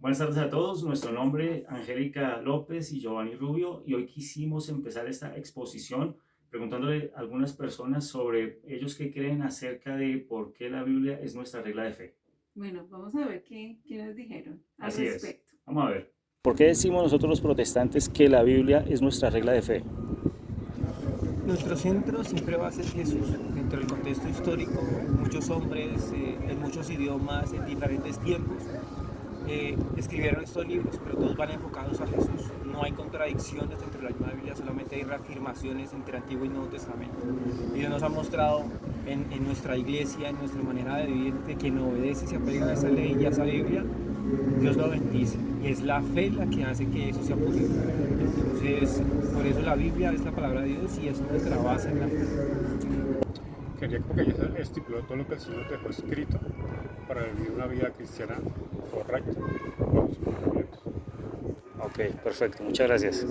Buenas tardes a todos. Nuestro nombre Angélica López y Giovanni Rubio y hoy quisimos empezar esta exposición preguntándole a algunas personas sobre ellos qué creen acerca de por qué la Biblia es nuestra regla de fe. Bueno, vamos a ver qué nos dijeron al Así es. respecto. Vamos a ver. ¿Por qué decimos nosotros los protestantes que la Biblia es nuestra regla de fe? Nuestro centro siempre va a ser Jesús. Dentro del contexto histórico, muchos hombres en muchos idiomas, en diferentes tiempos, escribieron estos libros, pero todos van enfocados a Jesús. No hay contradicciones dentro de la misma Biblia, solamente hay reafirmaciones entre Antiguo y Nuevo Testamento. Y Dios nos ha mostrado en nuestra iglesia, en nuestra manera de vivir, de quien obedece y se apega a esa ley y a esa Biblia, Dios lo bendice. Y es la fe la que hace que eso sea posible. Entonces, por eso la Biblia es la palabra de Dios y es nuestra base en la fe. Quería como que ella estipuló todo lo que el Señor dejó escrito para vivir una vida cristiana correcta con sus mandamientos. Ok, perfecto. Muchas gracias.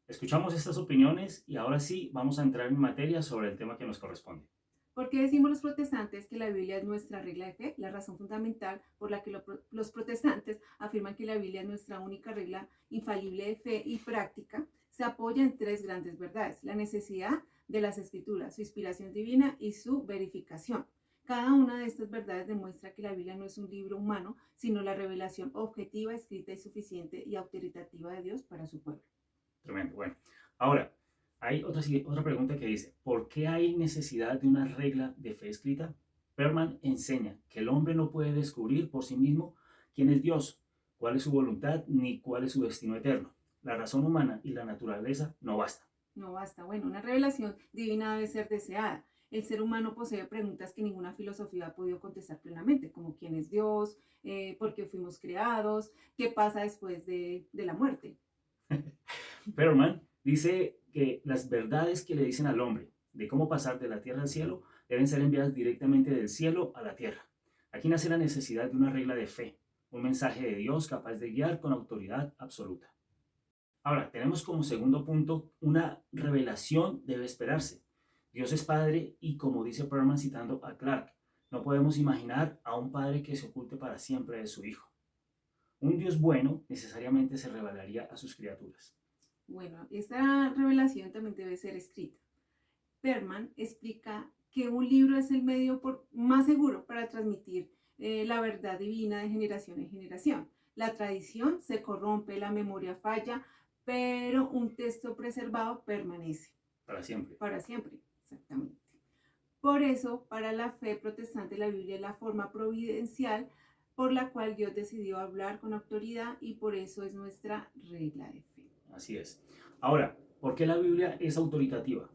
Escuchamos estas opiniones y ahora sí vamos a entrar en materia sobre el tema que nos corresponde. ¿Por qué decimos los protestantes que la Biblia es nuestra regla de fe? La razón fundamental por la que los protestantes afirman que la Biblia es nuestra única regla infalible de fe y práctica se apoya en tres grandes verdades: la necesidad de las escrituras, su inspiración divina y su verificación. Cada una de estas verdades demuestra que la Biblia no es un libro humano, sino la revelación objetiva, escrita y suficiente y autoritativa de Dios para su pueblo. Tremendo. Bueno, ahora hay otra pregunta que dice, ¿por qué hay necesidad de una regla de fe escrita? Perman enseña que el hombre no puede descubrir por sí mismo quién es Dios, cuál es su voluntad, ni cuál es su destino eterno. La razón humana y la naturaleza no bastan. No basta. Bueno, una revelación divina debe ser deseada. El ser humano posee preguntas que ninguna filosofía ha podido contestar plenamente, como quién es Dios, por qué fuimos creados, qué pasa después de la muerte. Perman dice que las verdades que le dicen al hombre de cómo pasar de la tierra al cielo deben ser enviadas directamente del cielo a la tierra. Aquí nace la necesidad de una regla de fe, un mensaje de Dios capaz de guiar con autoridad absoluta. Ahora, tenemos como segundo punto, una revelación debe esperarse. Dios es Padre y como dice Perman citando a Clark, no podemos imaginar a un Padre que se oculte para siempre de su Hijo. Un Dios bueno necesariamente se revelaría a sus criaturas. Bueno, esta revelación también debe ser escrita. Perman explica que un libro es el medio más seguro para transmitir la verdad divina de generación en generación. La tradición se corrompe, la memoria falla, pero un texto preservado permanece. Para siempre. Para siempre, exactamente. Por eso, para la fe protestante, la Biblia es la forma providencial por la cual Dios decidió hablar con autoridad y por eso es nuestra regla de fe. Así es. Ahora, ¿por qué la Biblia es autoritativa?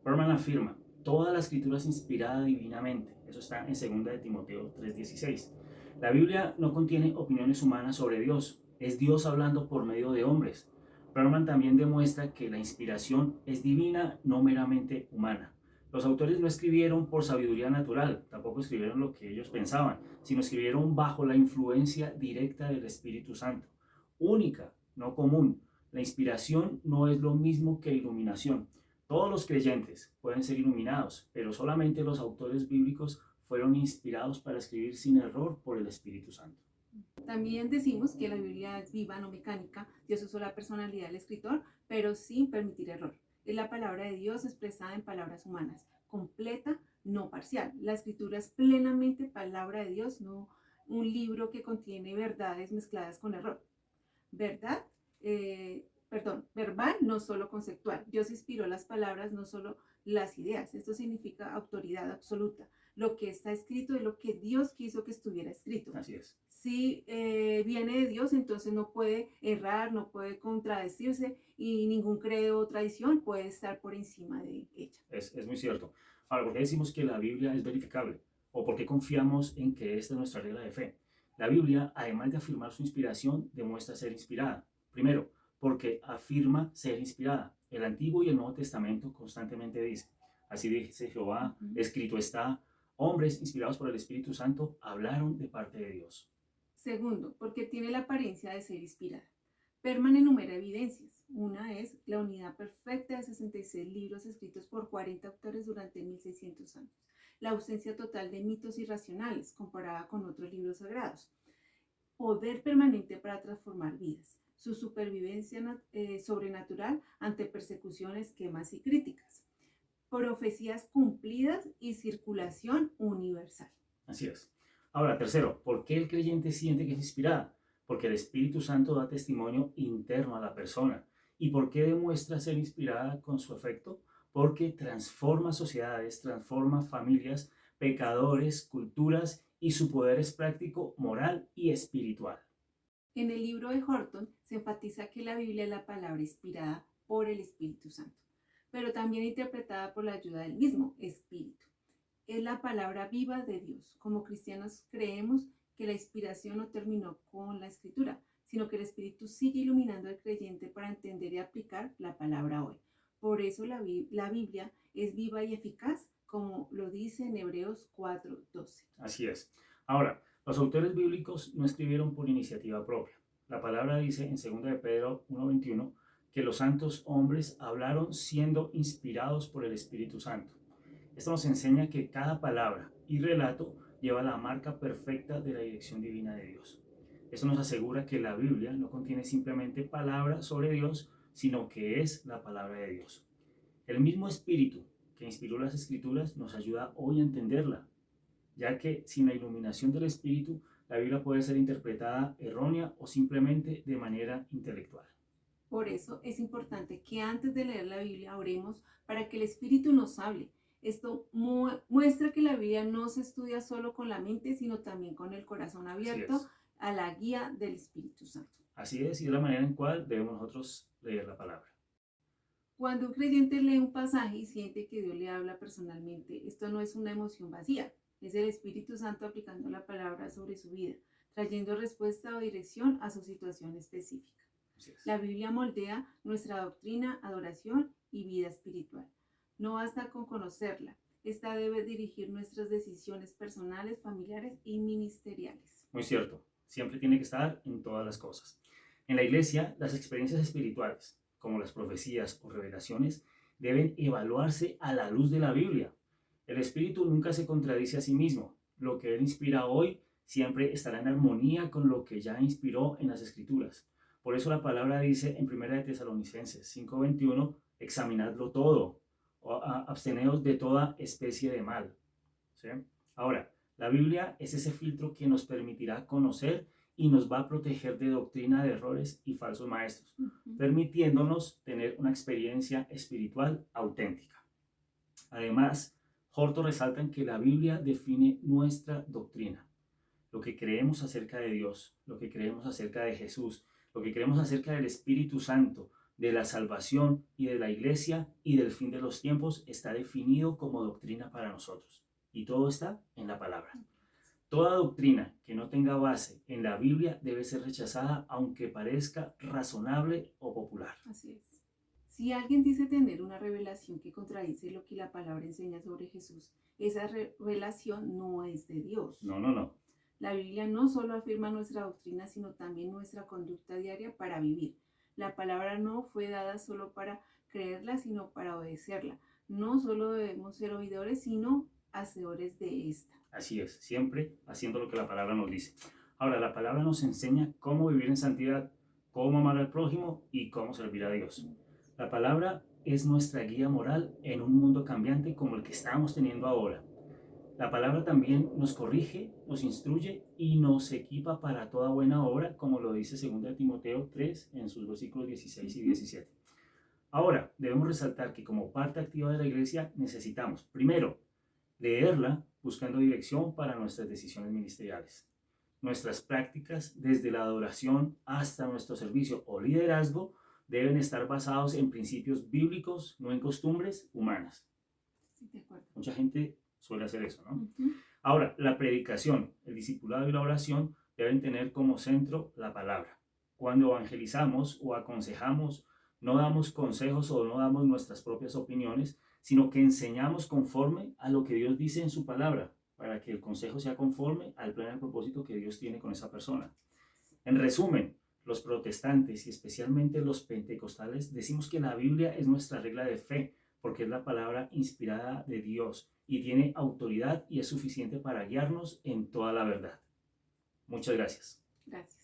Perman afirma, toda la escritura es inspirada divinamente. Eso está en 2 de Timoteo 3:16. La Biblia no contiene opiniones humanas sobre Dios. Es Dios hablando por medio de hombres. Perman también demuestra que la inspiración es divina, no meramente humana. Los autores no escribieron por sabiduría natural, tampoco escribieron lo que ellos pensaban, sino escribieron bajo la influencia directa del Espíritu Santo, única, no común. La inspiración no es lo mismo que iluminación. Todos los creyentes pueden ser iluminados, pero solamente los autores bíblicos fueron inspirados para escribir sin error por el Espíritu Santo. También decimos que la Biblia es viva, no mecánica. Dios usó la personalidad del escritor, pero sin permitir error. Es la palabra de Dios expresada en palabras humanas, completa, no parcial. La escritura es plenamente palabra de Dios, no un libro que contiene verdades mezcladas con error. ¿Verdad? Verbal, no solo conceptual. Dios inspiró las palabras, no solo las ideas. Esto significa autoridad absoluta. Lo que está escrito es lo que Dios quiso que estuviera escrito. Así es. Si viene de Dios, entonces no puede errar, no puede contradecirse y ningún credo o tradición puede estar por encima de ella. Es muy cierto. Ahora, ¿por qué decimos que la Biblia es verificable? ¿O por qué confiamos en que esta es nuestra regla de fe? La Biblia, además de afirmar su inspiración, demuestra ser inspirada. Primero, porque afirma ser inspirada. El Antiguo y el Nuevo Testamento constantemente dicen, así dice Jehová, escrito está, hombres inspirados por el Espíritu Santo hablaron de parte de Dios. Segundo, porque tiene la apariencia de ser inspirada. Perman enumera evidencias. Una es la unidad perfecta de 66 libros escritos por 40 autores durante 1600 años. La ausencia total de mitos irracionales comparada con otros libros sagrados. poder permanente para transformar vidas, su supervivencia sobrenatural ante persecuciones, quemas y críticas, profecías cumplidas y circulación universal. Así es. Ahora, tercero, ¿por qué el creyente siente que es inspirada? Porque el Espíritu Santo da testimonio interno a la persona. ¿Y por qué demuestra ser inspirada con su efecto? Porque transforma sociedades, transforma familias, pecadores, culturas, y su poder es práctico, moral y espiritual. En el libro de Horton se enfatiza que la Biblia es la palabra inspirada por el Espíritu Santo, pero también interpretada por la ayuda del mismo Espíritu. Es la palabra viva de Dios. Como cristianos creemos que la inspiración no terminó con la escritura, sino que el Espíritu sigue iluminando al creyente para entender y aplicar la palabra hoy. Por eso la Biblia es viva y eficaz, como lo dice en Hebreos 4:12. Así es. Ahora, los autores bíblicos no escribieron por iniciativa propia. La palabra dice en 2 de Pedro 1:21 que los santos hombres hablaron siendo inspirados por el Espíritu Santo. Esto nos enseña que cada palabra y relato lleva la marca perfecta de la dirección divina de Dios. Esto nos asegura que la Biblia no contiene simplemente palabras sobre Dios, sino que es la palabra de Dios. El mismo Espíritu que inspiró las Escrituras nos ayuda hoy a entenderla, ya que sin la iluminación del Espíritu, la Biblia puede ser interpretada errónea o simplemente de manera intelectual. Por eso es importante que antes de leer la Biblia oremos para que el Espíritu nos hable. Esto muestra que la Biblia no se estudia solo con la mente, sino también con el corazón abierto a la guía del Espíritu Santo. Así es, y es la manera en cual debemos nosotros leer la palabra. Cuando un creyente lee un pasaje y siente que Dios le habla personalmente, esto no es una emoción vacía, es el Espíritu Santo aplicando la palabra sobre su vida, trayendo respuesta o dirección a su situación específica. La Biblia moldea nuestra doctrina, adoración y vida espiritual. No basta con conocerla, esta debe dirigir nuestras decisiones personales, familiares y ministeriales. Muy cierto, siempre tiene que estar en todas las cosas. En la iglesia, las experiencias espirituales, como las profecías o revelaciones, deben evaluarse a la luz de la Biblia. El Espíritu nunca se contradice a sí mismo. Lo que Él inspira hoy siempre estará en armonía con lo que ya inspiró en las Escrituras. Por eso la palabra dice en 1 de Tesalonicenses 5:21, examinadlo todo, absteneos de toda especie de mal. ¿Sí? Ahora, la Biblia es ese filtro que nos permitirá conocer y nos va a proteger de doctrina de errores y falsos maestros, permitiéndonos tener una experiencia espiritual auténtica. Además, Horton resalta en que la Biblia define nuestra doctrina, lo que creemos acerca de Dios, lo que creemos acerca de Jesús, lo que creemos acerca del Espíritu Santo, de la salvación y de la iglesia y del fin de los tiempos está definido como doctrina para nosotros. Y todo está en la palabra. Toda doctrina que no tenga base en la Biblia debe ser rechazada aunque parezca razonable o popular. Así es. Si alguien dice tener una revelación que contradice lo que la palabra enseña sobre Jesús, esa revelación no es de Dios. No. La Biblia no solo afirma nuestra doctrina, sino también nuestra conducta diaria para vivir. La palabra no fue dada solo para creerla, sino para obedecerla. No solo debemos ser oidores, sino hacedores de esta. Así es, siempre haciendo lo que la palabra nos dice. Ahora, la palabra nos enseña cómo vivir en santidad, cómo amar al prójimo y cómo servir a Dios. La palabra es nuestra guía moral en un mundo cambiante como el que estamos teniendo ahora. La palabra también nos corrige, nos instruye y nos equipa para toda buena obra, como lo dice 2 Timoteo 3 en sus versículos 16 y 17. Ahora, debemos resaltar que como parte activa de la iglesia necesitamos, primero, leerla buscando dirección para nuestras decisiones ministeriales. Nuestras prácticas, desde la adoración hasta nuestro servicio o liderazgo, deben estar basados en principios bíblicos, no en costumbres humanas. Sí, de acuerdo. Mucha gente suele hacer eso, ¿no? Ahora, la predicación, el discipulado y la oración deben tener como centro la palabra. Cuando evangelizamos o aconsejamos, no damos consejos o no damos nuestras propias opiniones, sino que enseñamos conforme a lo que Dios dice en su palabra, para que el consejo sea conforme al plan y propósito que Dios tiene con esa persona. En resumen, los protestantes y especialmente los pentecostales decimos que la Biblia es nuestra regla de fe, porque es la palabra inspirada de Dios y tiene autoridad y es suficiente para guiarnos en toda la verdad. Muchas gracias. Gracias.